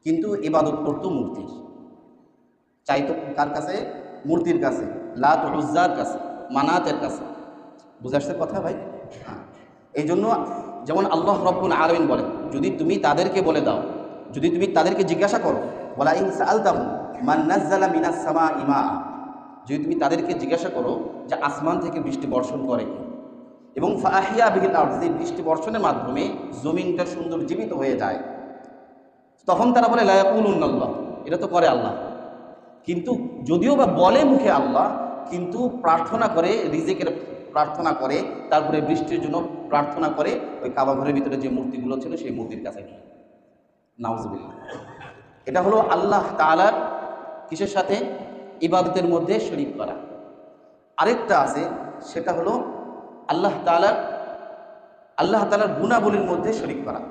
কিন্তু ইবাদত করতো মূর্তির, চাইতো কার কাছে? মূর্তির কাছে, লাত উজ্জার কাছে, মানাতের কাছে। বুঝে আসছে কথা ভাই? হ্যাঁ। এই জন্য যেমন আল্লাহ রব্বুল আলামিন বলেন, যদি তুমি তাদেরকে বলে দাও, যদি তুমি তাদেরকে জিজ্ঞাসা করো, ওয়ালা ইন সাআলতাহুম মান নাযালা মিনাস সামাই মাআ, যদি তুমি তাদেরকে জিজ্ঞাসা করো যে আসমান থেকে বৃষ্টি বর্ষণ করে এবং ফাহিয়া বিহিল আরদ, যে বৃষ্টি বর্ষণের মাধ্যমে জমিনটা সুন্দর জীবিত হয়ে যায়, তখন তারা বলে লা ইয়াকুলুনাল্লাহ, এটা তো করে আল্লাহ। কিন্তু যদিও বা বলে মুখে আল্লাহ, কিন্তু প্রার্থনা করে, রিজিকের প্রার্থনা করে, তারপরে বৃষ্টির জন্য প্রার্থনা করে ওই কাবা ঘরের ভিতরে যে মূর্তিগুলো ছিল সেই মূর্তির কাছে গিয়ে। নাউজুবিল্লাহ। এটা হলো আল্লাহ তাআলার কিসের সাথে? ইবাদতের মধ্যে শরীক করা। আরেকটা আছে, সেটা হলো আল্লাহ তাআলার গুণাবলীর মধ্যে শরীক করা।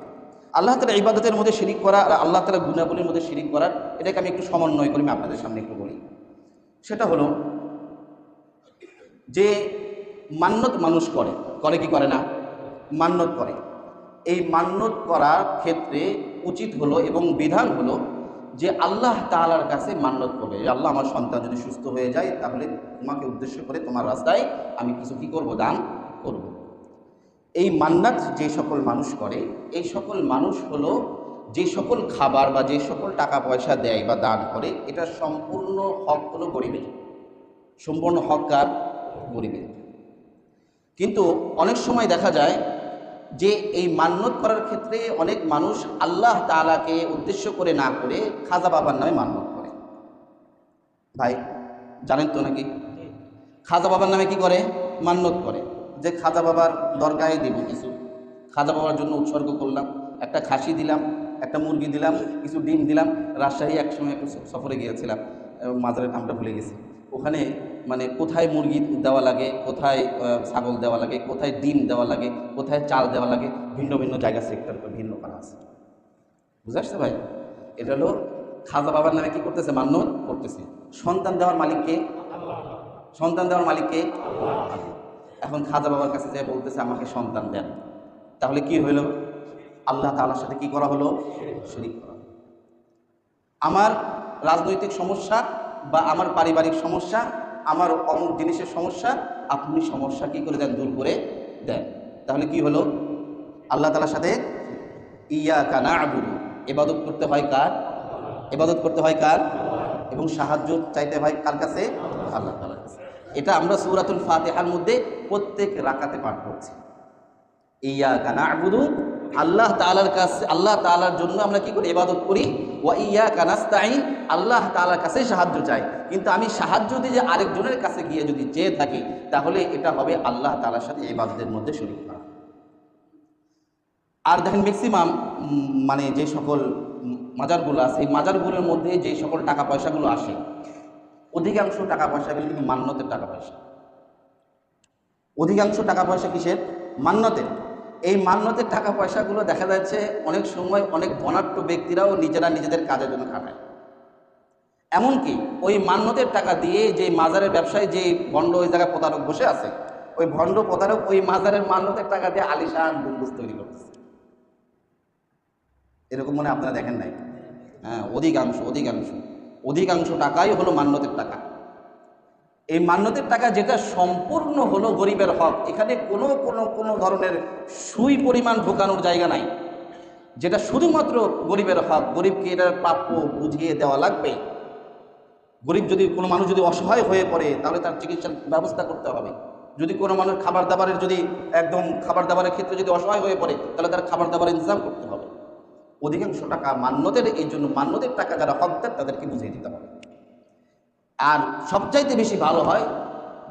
আল্লাহ তাআলা ইবাদতের মধ্যে শরীক করা আর আল্লাহ তাআলার গুণাবলীর মধ্যে শরীক করার, এটাকে আমি একটু সমন্বয় করে আমি আপনাদের সামনে একটু বলি। সেটা হলো যে মান্যত মানুষ করে কি করে না? মান্যত করে। এই মান্যত করার ক্ষেত্রে উচিত হলো এবং বিধান হলো যে আল্লাহ তাআলার কাছে মান্যত করবে, আল্লাহ আমার সন্তান যদি সুস্থ হয়ে যায় তাহলে তোমাকে উদ্দেশ্য করে তোমার রাস্তায় আমি কিছু কি করব? দান করব। এই মান্নাত যে সকল মানুষ করে, এই সকল মানুষ হলো যে সকল খাবার বা যে সকল টাকা পয়সা দেয় বা দান করে, এটা সম্পূর্ণ হক হলো গরিবের, সম্পূর্ণ হক কার? গরিবের। কিন্তু অনেক সময় দেখা যায় যে এই মান্যত করার ক্ষেত্রে অনেক মানুষ আল্লাহ তাআলাকে উদ্দেশ্য করে না করে খাজা বাবার নামে মান্যত করে। ভাই জানেন তো নাকি? খাজা বাবার নামে কি করে? মান্যত করে যে খাজা বাবার দরগাহে দিব কিছু, খাজা বাবার জন্য উৎসর্গ করলাম, একটা খাসি দিলাম, একটা মুরগি দিলাম, কিছু ডিম দিলাম। রাজশাহী একসময় একটু সফরে গিয়েছিলাম, মাজারের নামটা ভুলে গেছি। ওখানে মানে কোথায় মুরগি দেওয়া লাগে, কোথায় ছাগল দেওয়া লাগে, কোথায় ডিম দেওয়া লাগে, কোথায় চাল দেওয়া লাগে, ভিন্ন ভিন্ন জায়গা সেক্টর ভিন্ন করা আছে। বুঝে আসছে ভাই? এটা হলো খাজা বাবার নামে কি করতেছে? মান্যত করতেছে। সন্তান দেওয়ার মালিককে? সন্তান দেওয়ার মালিককে? এখন খাজা বাবার কাছে যে বলতেছে আমাকে সন্তান দেন, তাহলে কি হইল? আল্লাহ তাআলার সাথে কি করা হলো? শরীক করা। আমার রাজনৈতিক সমস্যা বা আমার পারিবারিক সমস্যা, আমার অমুক জিনিসের সমস্যা, আপনি সমস্যা কি করে দেন? দূর করে দেন। তাহলে কি হলো? আল্লাহ তাআলার সাথে ইয়াকা না'বুদু, ইবাদত করতে হয় কার? ইবাদত করতে হয় কার? এবং সাহায্য চাইতে হয় কার কাছে? আল্লাহ তাআলার কাছে। এটা আমরা সূরাতুল ফাতিহার মধ্যে প্রত্যেক রাকাতে পাঠ করছি। ইয়াকা না'বুদু, আল্লাহ তাআলার কাছে, আল্লাহ তাআলার জন্য আমরা কি করি? ইবাদত করি। ওয়া ইয়াকা নাস্তাঈন, আল্লাহ তাআলার কাছে সাহায্য চাই। কিন্তু আমি সাহায্য দিয়ে আরেকজনের কাছে গিয়ে যদি চেয়ে থাকি, তাহলে এটা হবে আল্লাহ তাআলার সাথে ইবাদতের মধ্যে শরীক করা। আর দেখেন ম্যাক্সিমাম মানে যে সকল মাজারগুলো আছে, এই মাজারগুলোর মধ্যে যে সকল টাকা পয়সাগুলো আসে, অধিকাংশ টাকা পয়সাগুলো কিন্তু মান্যতের টাকা পয়সা। অধিকাংশ টাকা পয়সা কিসের? মান্যতের। এই মান্যতের টাকা পয়সাগুলো দেখা যাচ্ছে অনেক সময় অনেক ধনাঢ্য ব্যক্তিরাও নিজেরা নিজেদের কাজের জন্য খাটায়। এমনকি ওই মান্যতের টাকা দিয়ে যে মাজারের ব্যবসায়ী, যে ভণ্ড ওই জায়গায় প্রতারক বসে আছে, ওই ভণ্ড প্রতারক ওই মাজারের মান্যতের টাকা দিয়ে আলিশান গম্বুজ তৈরি করতেছে। এরকম মনে আপনারা দেখেন নাই? হ্যাঁ, অধিকাংশ টাকাই হলো মান্যতের টাকা। এই মান্যতের টাকা যেটা সম্পূর্ণ হলো গরিবের হক, এখানে কোনো ধরনের সুই পরিমাণ ঢোকানোর জায়গা নাই। যেটা শুধুমাত্র গরিবের হক, গরিবকে এটার প্রাপ্য বুঝিয়ে দেওয়া লাগবে। গরিব যদি কোনো মানুষ যদি অসহায় হয়ে পড়ে, তাহলে তার চিকিৎসার ব্যবস্থা করতে হবে। যদি কোনো মানুষ খাবার দাবারের যদি একদম খাবার দাবারের ক্ষেত্রে যদি অসহায় হয়ে পড়ে, তাহলে তার খাবার দাবারের ইন্তজাম করতে হবে। অধিকাংশ টাকা মান্যতের, এই জন্য মান্যতের টাকা যারা হকদার তাদেরকে বুঝিয়ে দিতে হবে। আর সবচাইতে বেশি ভালো হয়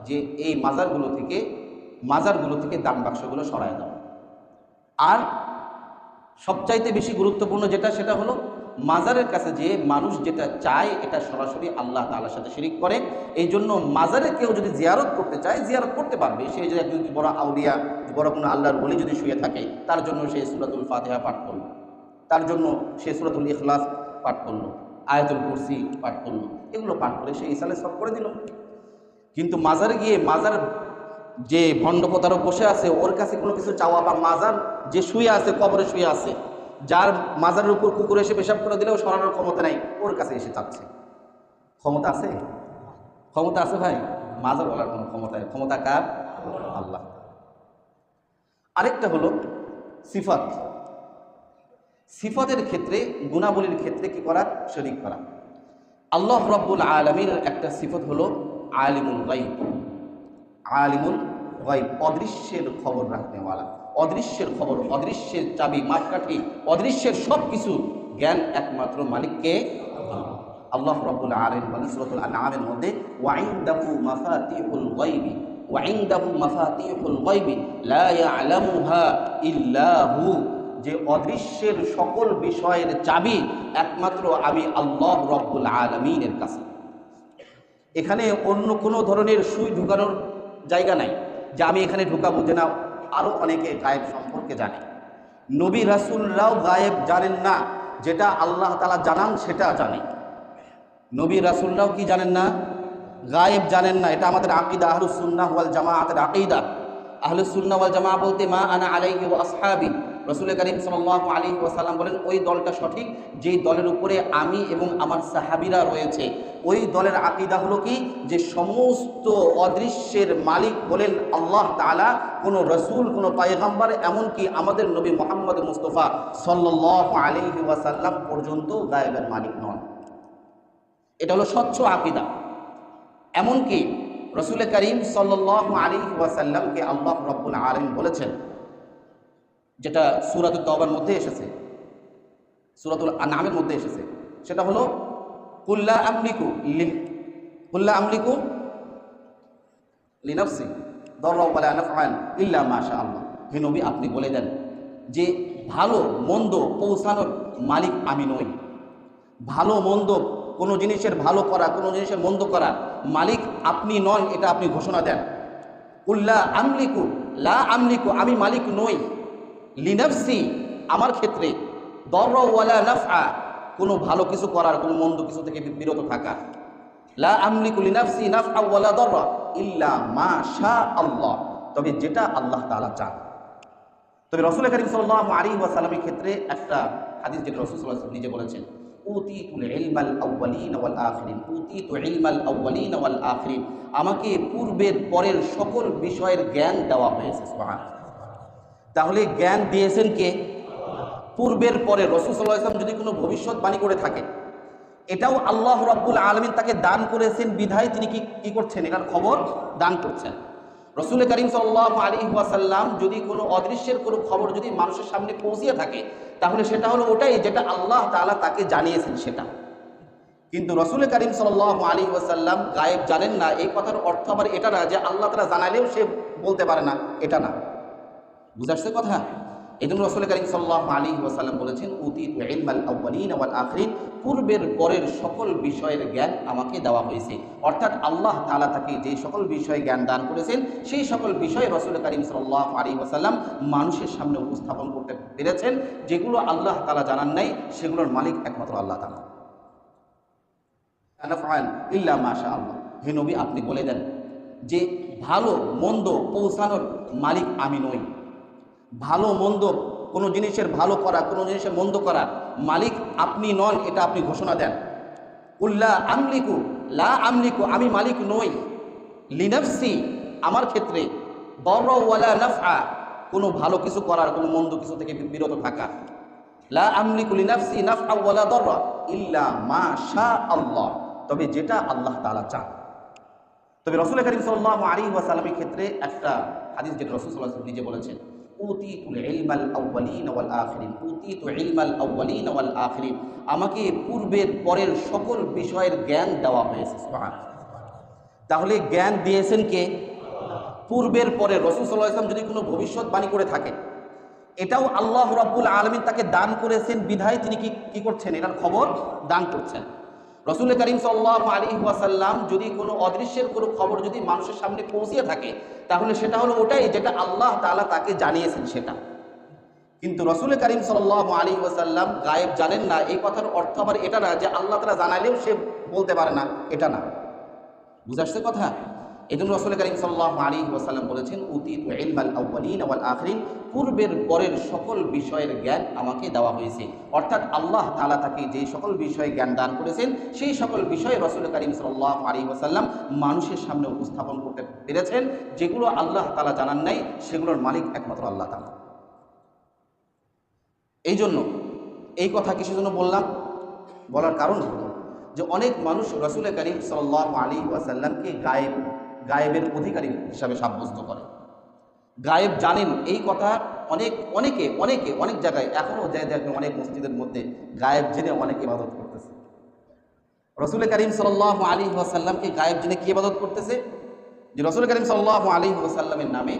যে এই মাজারগুলো থেকে দান বাক্সগুলো সরায় দেওয়া। আর সবচাইতে বেশি গুরুত্বপূর্ণ যেটা, সেটা হলো মাজারের কাছে যে মানুষ যেটা চায় এটা সরাসরি আল্লাহ তাআলার সাথে শিরিক করে। এই জন্য মাজারে কেউ যদি জিয়ারত করতে চায়, জিয়ারত করতে পারবে। সে যদি একজন বড় আউলিয়া, বড় কোনো আল্লাহর ওলি যদি শুয়ে থাকে, তার জন্য সে সূরাতুল ফাতিহা পাঠ করল, তার জন্য সে সূরাতুল ইখলাস পাঠ করলো, আয়াতুল কুরসি পাঠ করলো, এগুলো পাঠ করে সে ইসালে সব করে দিল। কিন্তু মাজারে গিয়ে, মাজার যে ভণ্ড প্রতারক বসে আছে, ওর কাছে কোনো কিছু চাওয়া, বা মাজার যে শুয়ে আছে, কবরে শুয়ে আছে, যার মাজারের উপর কুকুর এসে পেশাব করে দিলেও সরানোর ক্ষমতা নাই, ওর কাছে এসে চাচ্ছে। ক্ষমতা আছে? ক্ষমতা আছে ভাই? মাজার বলার কোনো ক্ষমতা নেই। ক্ষমতা কার? আল্লাহ। আরেকটা হলো সিফাত। সিফাতের ক্ষেত্রে, গুণাবলীর ক্ষেত্রে কি করা? শরীক করা। আল্লাহ রাব্বুল আলামিনের একটা সিফত হলো আলিমুল গায়ব। আলিমুল গায়ব, অদৃশ্যের খবর রাখনেওয়ালা। অদৃশ্যের খবর, অদৃশ্যের চাবি, মাপকাঠি, অদৃশ্যের সব কিছু জ্ঞান একমাত্র মালিককে আল্লাহ রাব্বুল আলামিন বলেন সূরাতুল আনআমের মধ্যে, ওয়াইনদাহু মাফাতিহুল গায়বি ওয়াইনদাহু মাফাতিহুল গায়বি লা ইয়ালামুহা ইল্লা হু, যে অদৃশ্যের সকল বিষয়ের চাবি একমাত্র আমি আল্লাহ রাব্বুল আলামিনের কাছে। এখানে অন্য কোনো ধরনের সুই ঢুকানোর জায়গা নাই যে আমি এখানে ঢুকাবো, যে না আরও অনেকে গায়েব সম্পর্কে জানে। নবী রাসূলরাও গায়েব জানেন না, যেটা আল্লাহ তাআলা জানান সেটা জানে। নবী রাসূলরাও কি জানেন না? গায়েব জানেন না। এটা আমাদের আকীদা, আহলুস সুন্নাহ ওয়াল জামাআতের আকীদা। আহলুস সুন্নাহ ওয়াল জামাআহ বলতে মা আনা আলাইহি ওয়া আসহাবি, রাসূল করিম সাল্লাল্লাহু আলাইহি ওয়াসাল্লাম বলেন ওই দলটা সঠিক যেই দলের উপরে আমি এবং আমার সাহাবীরা রয়েছে। ওই দলের আকীদা হলো কি, যে সমস্ত অদৃশ্যের মালিক হলেন আল্লাহ তাআলা, কোনো রসুল, কোনো পয়গম্বর, এমনকি আমাদের নবী মুহাম্মদ মুস্তাফা সাল্লাল্লাহু আলাইহি ওয়াসাল্লাম পর্যন্ত গায়েবের মালিক নন। এটা হলো স্বচ্ছ আকীদা। এমনকি রাসূল করিম সাল্লাল্লাহু আলাইহি ওয়াসাল্লামকে আল্লাহ রাব্বুল আলামিন বলেছেন, যেটা সূরাতুত তাওবার মধ্যে এসেছে, সূরাতুল আনআমের মধ্যে এসেছে, সেটা হলো কুল্লা আমলিকু লিনাফসি দাররা ওয়ালা নাফআন ইল্লা মা শা আল্লাহ। হে নবী, আপনি বলে দেন যে ভালো মন্দ পৌঁছানোর মালিক আমি নই। ভালো মন্দ, কোনো জিনিসের ভালো করা, কোনো জিনিসের মন্দ করা মালিক আপনি নন, এটা আপনি ঘোষণা দেন। কুল্লা আমলিকু লা আমলিকু, আমি মালিক নই। লিনাফসি, আমার ক্ষেত্রে। দররা ওয়ালা নাফআ, কোনো ভালো কিছু করার, কোনো মন্দ কিছু থেকে বিরত থাকা। লা আমলিকু লিনাফসি নাফআ ওয়ালা দররা ইল্লা মা শা আল্লাহ, তবে যেটা আল্লাহ তাআলা চান। তবে রাসূল করিম সাল্লাল্লাহু আলাইহি ওয়াসাল্লামের ক্ষেত্রে একটা হাদিস, যেটা রাসূল সাল্লাল্লাহু আলাইহি ওয়াসাল্লাম নিজে বলেছেন, উতীতুল ইলমাল আউয়ালিন ওয়াল আখিরিন, উতীতু ইলমাল আউয়ালিন ওয়াল আখিরিন, আমাকে পূর্বের পরের সকল বিষয়ের জ্ঞান দেওয়া হয়েছে। সুবহানাল্লাহ। তাহলে জ্ঞান দিয়েছেন কে? পূর্বের পরে। রাসূল সাল্লাল্লাহু আলাইহি ওয়াসাল্লাম যদি কোনো ভবিষ্যৎবাণী করে থাকে, এটাও আল্লাহ রাব্বুল আলামিন তাকে দান করেছেন বিধায় তিনি কি করছেন? এটার খবর দান করছেন। রাসূল করিম সাল্লাল্লাহু আলাইহি ওয়াসাল্লাম যদি কোনো অদৃশ্যের কোনো খবর যদি মানুষের সামনে পৌঁছিয়ে থাকে, তাহলে সেটা হলো ওটাই যেটা আল্লাহ তাআলা তাকে জানিয়েছেন সেটা। কিন্তু রাসূল করিম সাল্লাল্লাহু আলাইহি ওয়াসাল্লাম গায়েব জানেন না, এই কথার অর্থ আবার এটা না যে আল্লাহ তাআলা জানালেও সে বলতে পারে না, এটা না। বুঝে আসছে কথা? এই জন্য রাসূল করিম সাল্লাল্লাহু আলাইহি ওয়াসাল্লাম বলেছেন, উতীতু ইলমাল আউয়ালিন ওয়াল আখিরিন, পূর্বের পরের সকল বিষয়ের জ্ঞান আমাকে দেওয়া হয়েছে। অর্থাৎ আল্লাহ তাআলা তাকে যে সকল বিষয়ে জ্ঞান দান করেছেন, সেই সকল বিষয়ে রাসূল করিম সাল্লাল্লাহু আলাইহি ওয়াসাল্লাম মানুষের সামনে উপস্থাপন করতে পেরেছেন। যেগুলো আল্লাহ তাআলা জানান নাই, সেগুলোর মালিক একমাত্র আল্লাহ তাআলা। নাফআন ইল্লা মা শা আল্লাহ। হে নবী, আপনি বলে দেন যে ভালো মন্দ পৌঁছানোর মালিক আমি নই। ভালো মন্দ, কোনো জিনিসের ভালো করা, কোনো জিনিসের মন্দ করা মালিক আপনি নন, এটা আপনি ঘোষণা দেন। কুল্লা আমলিকু লা আমলিকু, আমি মালিক নই। লিনাফসি, আমার ক্ষেত্রে। দররা ওয়ালা নাফআ, কোনো ভালো কিছু করার, কোনো মন্দ কিছু থেকে বিরত থাকা। লা আমলিকু লিনাফসি নাফআ ওয়ালা দররা ইল্লা মা শা আল্লাহ, তবে যেটা আল্লাহ তাআলা চান। তবে রাসূল করিম সাল্লাল্লাহু আলাইহি ওয়াসাল্লামের ক্ষেত্রে একটা হাদিস, যেটা রাসূল সাল্লাল্লাহু আলাইহি ওয়াসাল্লাম নিজে বলেছেন, উতীতুল ইলমাল আউয়ালিন ওয়াল আখিরিন, উতীতু ইলমাল আউয়ালিন ওয়াল আখিরিন, আমাকে পূর্বের পরের সকল বিষয়ের জ্ঞান দেওয়া হয়েছে। সুবহানাল্লাহ। তাহলে জ্ঞান দিয়েছেন কে? পূর্বের পরে। রাসূল সাল্লাল্লাহু আলাইহি ওয়াসাল্লাম যদি কোনো ভবিষ্যৎবাণী করে থাকে, এটাও আল্লাহ রাব্বুল আলামিন তাকে দান করেছেন বিধায় তিনি কি করছেন? এটার খবর দান করছেন। রাসূল করিম সাল্লাল্লাহু আলাইহি ওয়াসাল্লাম যদি কোনো অদৃশ্যের কোনো খবর যদি মানুষের সামনে পৌঁছিয়ে থাকে, তাহলে সেটা হলো ওটাই যেটা আল্লাহ তাআলা তাকে জানিয়েছেন সেটা। কিন্তু রাসূল করিম সাল্লাল্লাহু আলাইহি ওয়াসাল্লাম গায়েব জানেন না, এই কথার অর্থ আবার এটা না যে আল্লাহ তাআলা জানালেও সে বলতে পারে না, এটা না। বুঝে আসছে কথা? এই জন্য রাসূল কারীম সাল্লাল্লাহু আলাইহি ওয়াসাল্লাম বলেছেন, উতিতু ইলমাল আউয়ালিন ওয়াল আখিরিন, পূর্বের পরের সকল বিষয়ের জ্ঞান আমাকে দেওয়া হয়েছে। অর্থাৎ আল্লাহ তাআলা তাকে যে সকল বিষয়ে জ্ঞান দান করেছেন, সেই সকল বিষয়ে রাসূল কারীম সাল্লাল্লাহু আলাইহি ওয়াসাল্লাম মানুষের সামনে উপস্থাপন করতে পেরেছেন। যেগুলো আল্লাহ তাআলা জানান নাই, সেগুলোর মালিক একমাত্র আল্লাহ তাআলা। এই জন্য এই কথা কিসের জন্য বললাম? বলার কারণ হলো যে অনেক মানুষ রাসূল কারীম সাল্লাল্লাহু আলাইহি ওয়াসাল্লামকে গায়েবের অধিকারী হিসাবে সাব্যস্ত করে। গায়েব জানেন এই কথা অনেক জায়গায় এখনও যায় দেখবেন, অনেক মসজিদের মধ্যে গায়েব জেনে অনেকে ইবাদত করতেছে। রাসূল কারীম সাল্লাল্লাহু আলাইহি ওয়াসাল্লামকে গায়েব জেনে কি ইবাদত করতেছে? যে রাসূল কারীম সাল্লাল্লাহু আলাইহি ওয়াসাল্লামের নামে